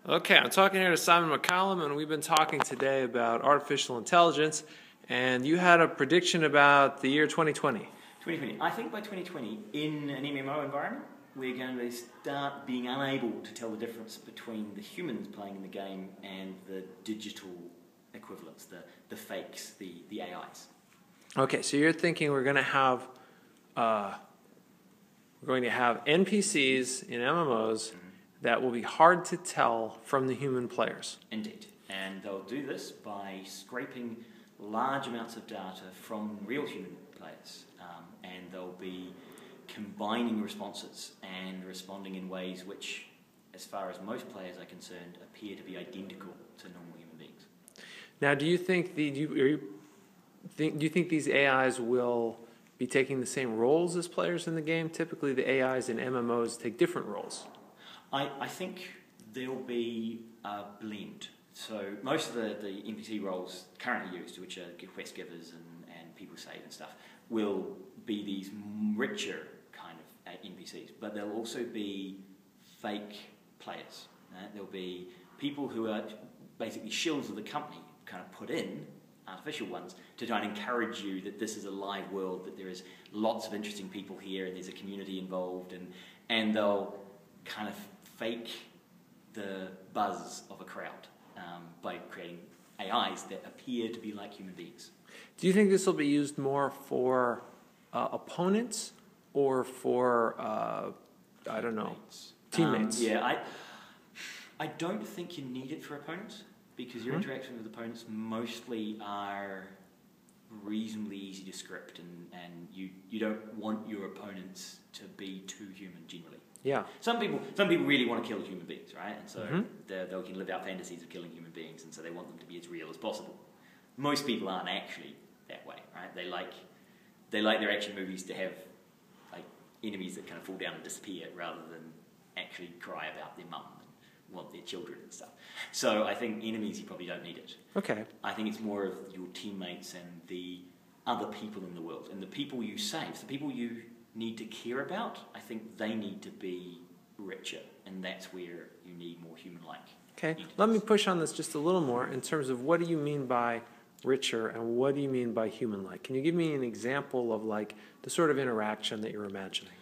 Okay, I'm talking here to Simon McCallum, and we've been talking today about artificial intelligence, and you had a prediction about the year 2020. 2020. I think by 2020, in an MMO environment, we're going to start being unable to tell the difference between the humans playing in the game and the digital equivalents, the fakes, the AIs. Okay, so you're thinking we're going to have NPCs in MMOs that will be hard to tell from the human players. Indeed. And they'll do this by scraping large amounts of data from real human players. And they'll be combining responses and responding in ways which, as far as most players are concerned, appear to be identical to normal human beings. Now, do you think these AIs will be taking the same roles as players in the game? Typically, the AIs in MMOs take different roles. I think there'll be a blend. So most of the NPC roles currently used, which are quest givers and people save and stuff, will be these richer kind of NPCs. But there'll also be fake players. There'll be people who are basically shills of the company, kind of put in artificial ones to try and encourage you that this is a live world, that there is lots of interesting people here and there's a community involved, and they'll kind of fake the buzz of a crowd by creating AIs that appear to be like human beings. Do you think this will be used more for opponents or for, I don't know, teammates? I don't think you need it for opponents, because your interaction with opponents mostly are reasonably easy to script, and you don't want your opponents to be too human generally. Yeah. Some people really want to kill human beings, right? And so they can live out fantasies of killing human beings, and so they want them to be as real as possible. Most people aren't actually that way, right? They like their action movies to have like enemies that kind of fall down and disappear, rather than actually cry about their mum and want their children and stuff. So I think enemies, you probably don't need it. Okay. I think it's more of your teammates and the other people in the world, and the people you save, the people you need to care about. I think they need to be richer, and that's where you need more human-like. Okay, let me push on this just a little more in terms of what do you mean by richer and what do you mean by human-like? Can you give me an example of like the sort of interaction that you're imagining?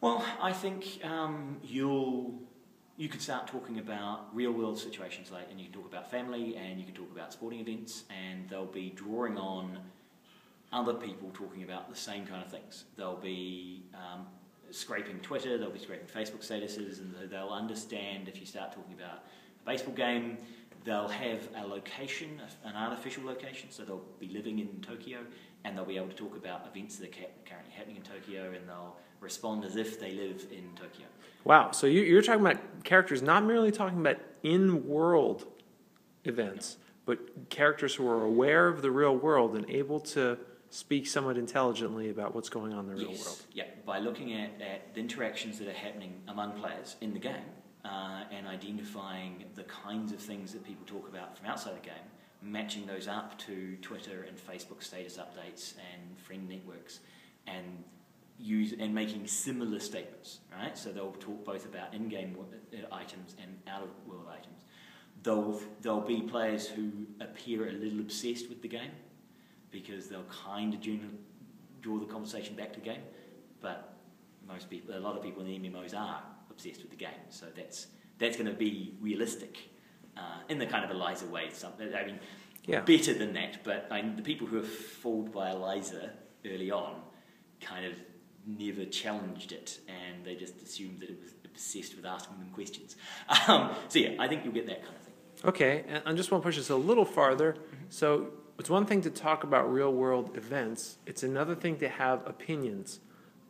Well, I think you could start talking about real-world situations, and you can talk about family, and you can talk about sporting events, and they'll be drawing on other people talking about the same kind of things. They'll be scraping Twitter, they'll be scraping Facebook statuses, and they'll understand if you start talking about a baseball game, they'll have a location, an artificial location, so they'll be living in Tokyo, and they'll be able to talk about events that are currently happening in Tokyo, and they'll respond as if they live in Tokyo. Wow, so you're talking about characters not merely talking about in-world events, but characters who are aware of the real world and able to speak somewhat intelligently about what's going on in the real world. Yeah, by looking at the interactions that are happening among players in the game and identifying the kinds of things that people talk about from outside the game, matching those up to Twitter and Facebook status updates and friend networks, and making similar statements, right? So they'll talk both about in-game items and out-of-world items. There'll be players who appear a little obsessed with the game, because they'll kind of draw the conversation back to the game, but a lot of people in the MMOs are obsessed with the game, so that's going to be realistic in the kind of Eliza way. Better than that, but the people who are fooled by Eliza early on kind of never challenged it, and they just assumed that it was obsessed with asking them questions. So yeah, I think you'll get that kind of thing. Okay, and I just want to push this a little farther. So it's one thing to talk about real-world events. It's another thing to have opinions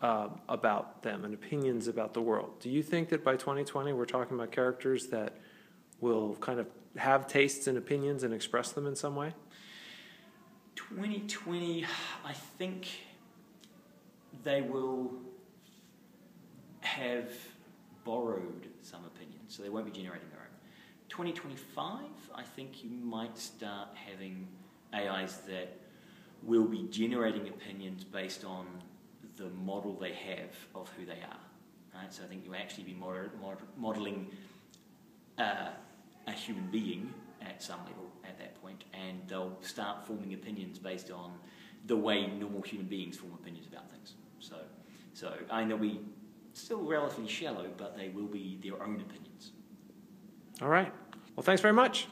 about them and opinions about the world. Do you think that by 2020 we're talking about characters that will kind of have tastes and opinions and express them in some way? 2020, I think they will have borrowed some opinions, so they won't be generating their own. 2025, I think you might start having AIs that will be generating opinions based on the model they have of who they are. Right? So I think you'll actually be modelling a human being at some level at that point, and they'll start forming opinions based on the way normal human beings form opinions about things. So I mean, they'll be still relatively shallow, but they will be their own opinions. All right. Well, thanks very much.